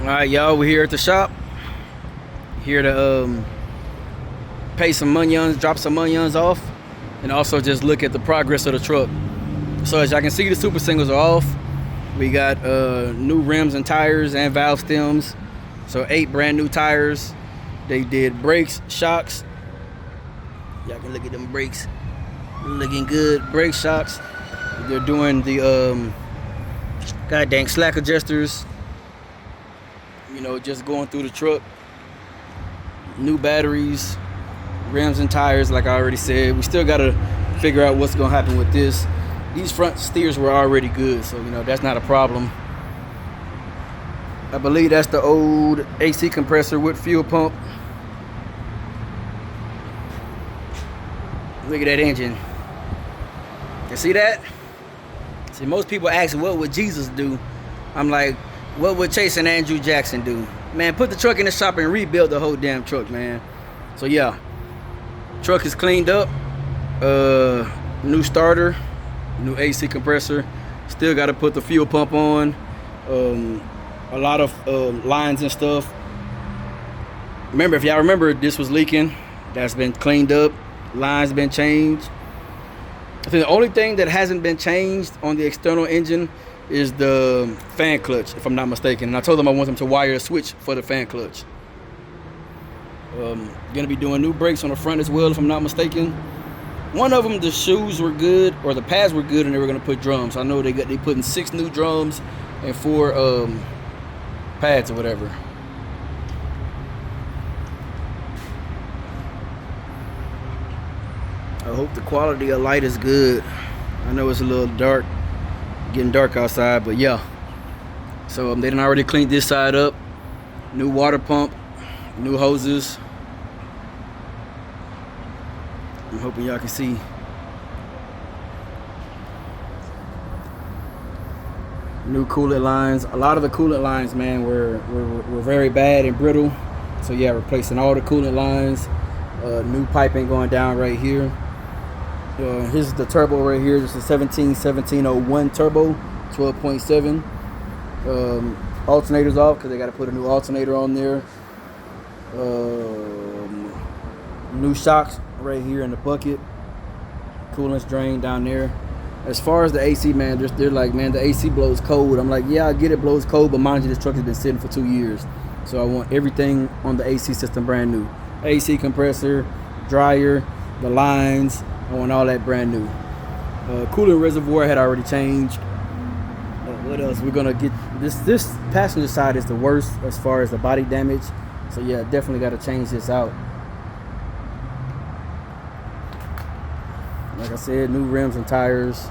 All right, y'all, we're here at the shop. Here to pay some onions, drop some onions off, and also just look at the progress of the truck. So as y'all can see, the super singles are off. We got new rims and tires and valve stems. So 8 brand new tires. They did brakes, shocks. Y'all can look at them brakes. Looking good. Brake shocks. They're doing the god dang slack adjusters. You know, just going through the truck. New batteries, rims and tires, like I already said. We still gotta figure out what's gonna happen with this. These front steers were already good, so you know that's not a problem. I believe that's the old AC compressor with fuel pump. Look at that engine. You see that? See, most people ask, what would Jesus do? I'm like, what would Chase and Andrew Jackson do? Man, put the truck in the shop and rebuild the whole damn truck, man. So yeah, truck is cleaned up. New starter, new AC compressor. Still got to put the fuel pump on. A lot of lines and stuff. Remember, if y'all remember, this was leaking. That's been cleaned up. Lines been changed. I think the only thing that hasn't been changed on the external engine is the fan clutch, if I'm not mistaken. And I told them I want them to wire a switch for the fan clutch. Gonna be doing new brakes on the front as well, if I'm not mistaken. One of them, the shoes were good, or the pads were good, and they were gonna put drums. I know they putting 6 new drums and 4 pads or whatever. I hope the quality of light is good. I know it's a little dark, getting dark outside, but yeah. So they done already cleaned this side up. New water pump, new hoses. I'm hoping y'all can see. New coolant lines. A lot of the coolant lines, man, were very bad and brittle. So yeah, replacing all the coolant lines. New piping going down right here. Here's the turbo right here. This is 1701 turbo, 12.7. Alternators off because they got to put a new alternator on there. New shocks right here in the bucket. Coolant's drain down there. As far as the AC, man, they're like, man, the AC blows cold. I'm like, yeah, I get it blows cold, but mind you, this truck has been sitting for 2 years. So I want everything on the AC system brand new. AC compressor, dryer, the lines. I want all that brand new. Coolant reservoir had already changed. What else? We're gonna get this passenger side is the worst as far as the body damage. So yeah, definitely got to change this out. Like I said, new rims and tires.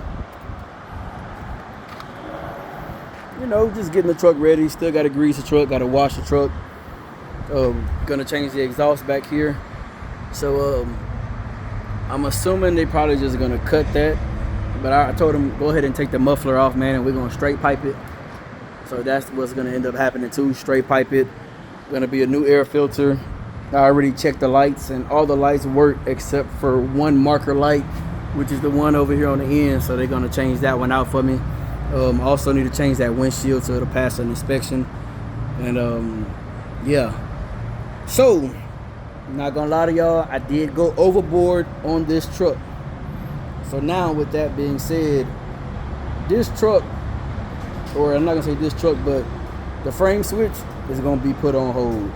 You know, just getting the truck ready. Still got to grease the truck. Got to wash the truck. Gonna change the exhaust back here. So I'm assuming they probably just gonna cut that, but I told them go ahead and take the muffler off, man, and we're gonna straight pipe it. So that's what's gonna end up happening too. Straight pipe it. Gonna be a new air filter. I already checked the lights, and all the lights work except for one marker light, which is the one over here on the end. So they're gonna change that one out for me. Also need to change that windshield so it'll pass an inspection. And yeah. So, I'm not gonna lie to y'all, I did go overboard on this truck. So now with that being said, this truck, or I'm not gonna say this truck, but the frame switch is gonna be put on hold.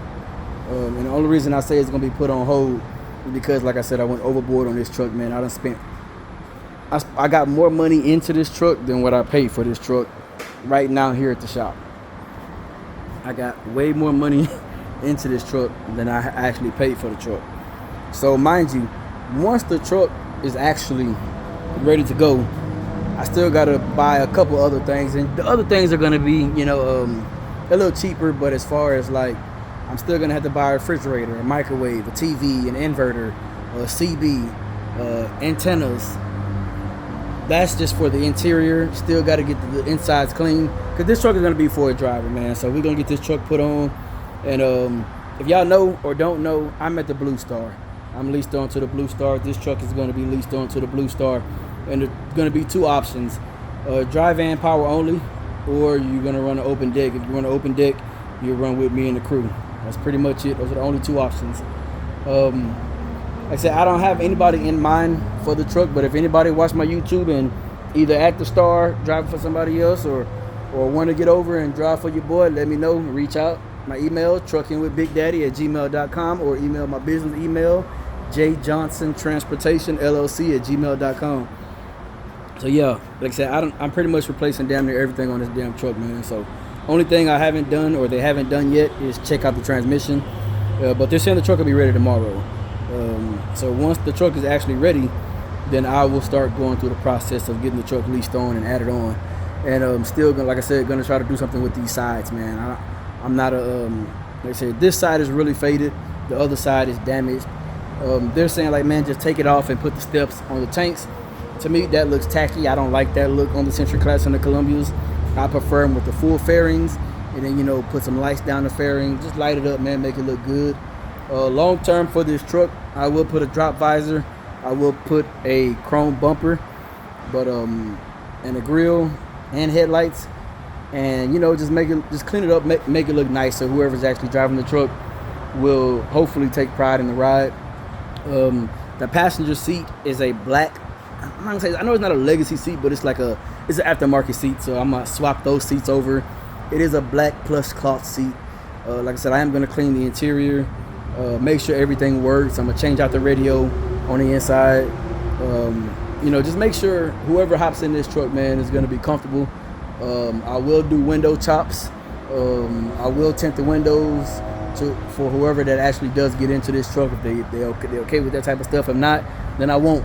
And the only reason I say it's gonna be put on hold is because, like I said, I went overboard on this truck, man. I got more money into this truck than what I paid for this truck right now here at the shop. I got way more money into this truck than I actually paid for the truck. So mind you, once the truck is actually ready to go, I still gotta buy a couple other things, and the other things are gonna be, you know, a little cheaper. But as far as like, I'm still gonna have to buy a refrigerator, a microwave, a TV, an inverter, a CB, antennas. That's just for the interior. Still got to get the insides clean, because this truck is gonna be for a driver, man. So we're gonna get this truck put on. And if y'all know or don't know, I'm at the Blue Star. I'm leased on to the Blue Star. This truck is going to be leased on to the Blue Star. And there's going to be 2 options. Dry van power only, or you're going to run an open deck. If you run an open deck, you'll run with me and the crew. That's pretty much it. Those are the only 2 options. Like I said, I don't have anybody in mind for the truck, but if anybody watch my YouTube and either at the Star driving for somebody else or want to get over and drive for your boy, let me know. Reach out. My email, truckingwithbigdaddy@gmail.com, or email my business email, jjohnsonTransportationLLC@gmail.com. So yeah, like I said, I'm pretty much replacing damn near everything on this damn truck, man. So only thing I haven't done, or they haven't done yet, is check out the transmission. But they're saying the truck will be ready tomorrow. So once the truck is actually ready, then I will start going through the process of getting the truck leased on and added on. And still, like I said, gonna try to do something with these sides, man. I'm not a like I said, this side is really faded, the other side is damaged. They're saying like, man, just take it off and put the steps on the tanks. To me, that looks tacky. I don't like that look on the Century Class and the Columbias. I prefer them with the full fairings, and then put some lights down the fairing, just light it up, man, make it look good. Long term for this truck, I will put a drop visor, I will put a chrome bumper, but and a grill and headlights, and just clean it up, make it look nice, so whoever's actually driving the truck will hopefully take pride in the ride. The passenger seat is a black, I'm not gonna say, I know it's not a legacy seat, but it's an aftermarket seat, so I'm gonna swap those seats over. It is a black plush cloth seat. Like I said, I am gonna clean the interior, make sure everything works. I'm gonna change out the radio on the inside. Just make sure whoever hops in this truck, man, is gonna be comfortable. I will do window chops. I will tint the windows for whoever that actually does get into this truck. If they're okay with that type of stuff. If not, then I won't.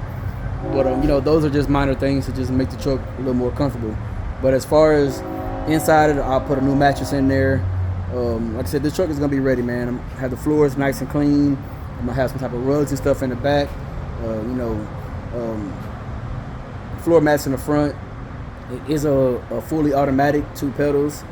But those are just minor things to just make the truck a little more comfortable. But as far as inside, I'll put a new mattress in there. Like I said, this truck is gonna be ready, man. I'm gonna have the floors nice and clean. I'm gonna have some type of rugs and stuff in the back. Floor mats in the front. It is a fully automatic, 2 pedals,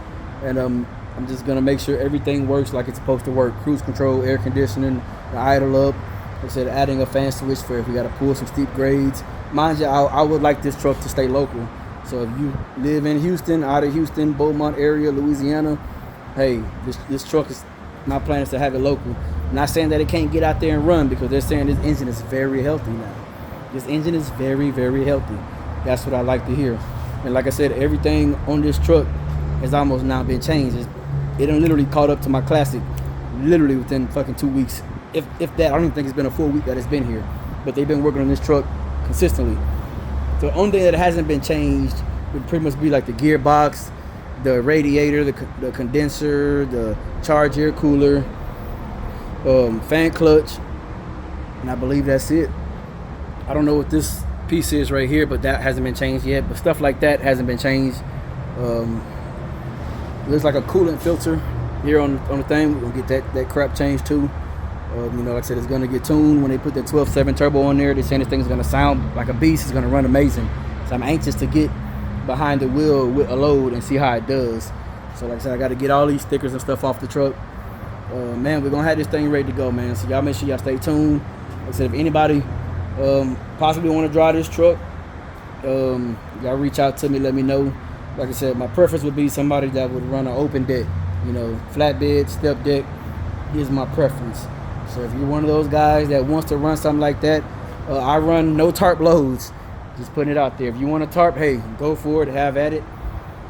and I'm just gonna make sure everything works like it's supposed to work. Cruise control, air conditioning, the idle up. Like I said, adding a fan switch for if we gotta pull some steep grades. Mind you, I would like this truck to stay local. So if you live in Houston, out of Houston, Beaumont area, Louisiana, hey, this truck is, my plan is to have it local. Not saying that it can't get out there and run, because they're saying this engine is very healthy now. This engine is very, very healthy. That's what I like to hear. And like I said, everything on this truck has almost now been changed. It done literally caught up to my Classic, literally within fucking 2 weeks. If that, I don't even think it's been a full week that it's been here. But they've been working on this truck consistently. So the only thing that hasn't been changed would pretty much be like the gearbox, the radiator, the condenser, the charge air cooler, fan clutch, and I believe that's it. I don't know what this piece is right here, but that hasn't been changed yet. But stuff like that hasn't been changed. Looks like a coolant filter here on the thing. We're gonna get that crap changed too. Like I said, it's gonna get tuned when they put that 12.7 turbo on there. They're saying this thing is gonna sound like a beast. It's gonna run amazing. So I'm anxious to get behind the wheel with a load and see how it does. So like I said, I got to get all these stickers and stuff off the truck. Man, we're gonna have this thing ready to go, man. So y'all make sure y'all stay tuned. Like I said, if anybody possibly want to drive this truck, y'all reach out to me, let me know. Like I said, my preference would be somebody that would run an open deck, flatbed, step deck is my preference. So if you're one of those guys that wants to run something like that, I run no tarp loads. Just putting it out there. If you want a tarp, hey, go for it, have at it.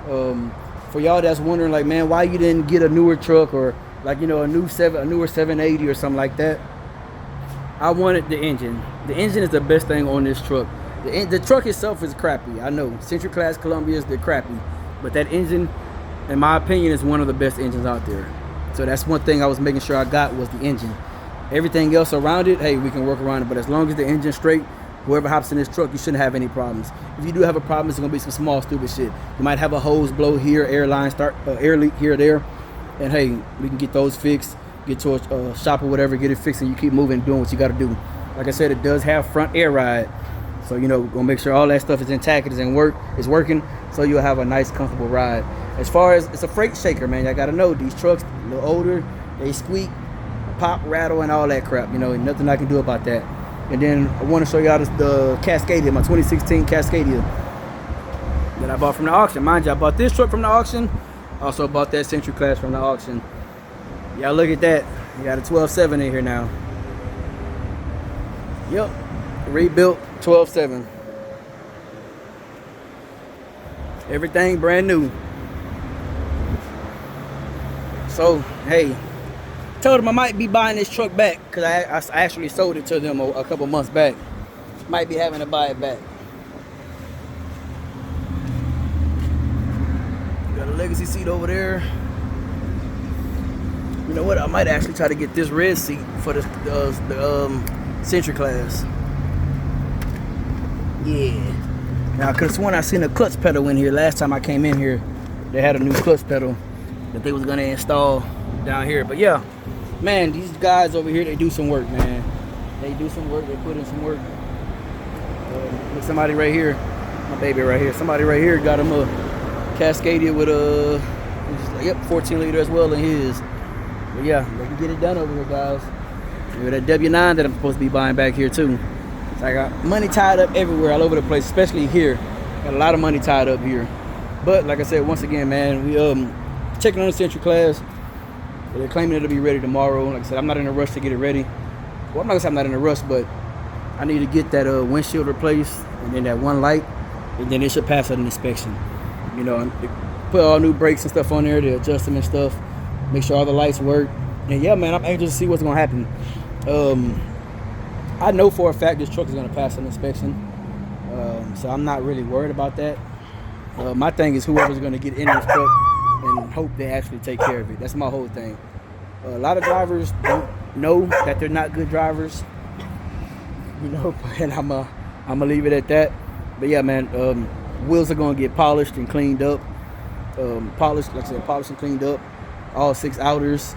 For y'all that's wondering, like, man, why you didn't get a newer truck, or like, a newer 780 or something like that, I wanted the engine. The engine is the best thing on this truck. The truck itself is crappy. I know Century Class Columbias, they're crappy, but that engine, in my opinion, is one of the best engines out there. So that's one thing I was making sure I got, was the engine. Everything else around it, hey, we can work around it. But as long as the engine's straight, whoever hops in this truck, you shouldn't have any problems. If you do have a problem, it's gonna be some small stupid shit. You might have a hose blow here, air leak here or there, and hey, we can get those fixed. Get to a shop or whatever, get it fixed, and you keep moving, doing what you got to do. Like I said, it does have front air ride, so we're gonna make sure all that stuff is intact, it's working, so you'll have a nice, comfortable ride. As far as, it's a freight shaker, man. Y'all gotta know these trucks a little older, they squeak, pop, rattle, and all that crap. Nothing I can do about that. And then I want to show y'all the Cascadia, my 2016 Cascadia that I bought from the auction. Mind you, I bought this truck from the auction. Also bought that Century Class from the auction. Y'all look at that. We got a 12.7 in here now. Yep. Rebuilt 12.7. Everything brand new. So, hey, told them I might be buying this truck back because I actually sold it to them a couple months back. Might be having to buy it back. Got a legacy seat over there. You know what? I might actually try to get this red seat for the Century class. Yeah. Now, cause when I seen a clutch pedal in here last time I came in here, they had a new clutch pedal that they was gonna install down here. But yeah, man, these guys over here, they do some work, man. They do some work. They put in some work. Look, somebody right here, my baby right here. Somebody right here got him a Cascadia with a, yep, 14 liter as well in his. But yeah, they can get it done over here, guys. With that W9 that I'm supposed to be buying back here too. So I got money tied up everywhere, all over the place, especially here. Got a lot of money tied up here. But like I said, once again, man, we checking on the Century class. They're claiming it'll be ready tomorrow. Like I said, I'm not in a rush to get it ready. Well, I'm not gonna say I'm not in a rush, but I need to get that windshield replaced and then that one light, and then it should pass an inspection. You know, and put all new brakes and stuff on there to adjust them and stuff. Make sure all the lights work. And yeah, man, I'm anxious to see what's gonna happen. I know for a fact this truck is gonna pass an inspection, so I'm not really worried about that. My thing is whoever's gonna get in this truck and hope they actually take care of it. That's my whole thing. A lot of drivers don't know that they're not good drivers, you know, and I'm gonna leave it at that. But yeah, man, wheels are gonna get polished and cleaned up. Polished, like I said, polished and cleaned up. All 6 outers.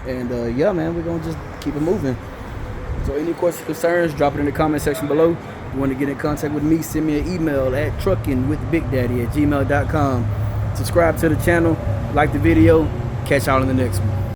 And yeah, man, we're gonna just keep it moving. So any questions, concerns, drop it in the comment section below. If you want to get in contact with me, send me an email at truckingwithbigdaddy@gmail.com. Subscribe to the channel, like the video. Catch y'all in the next one.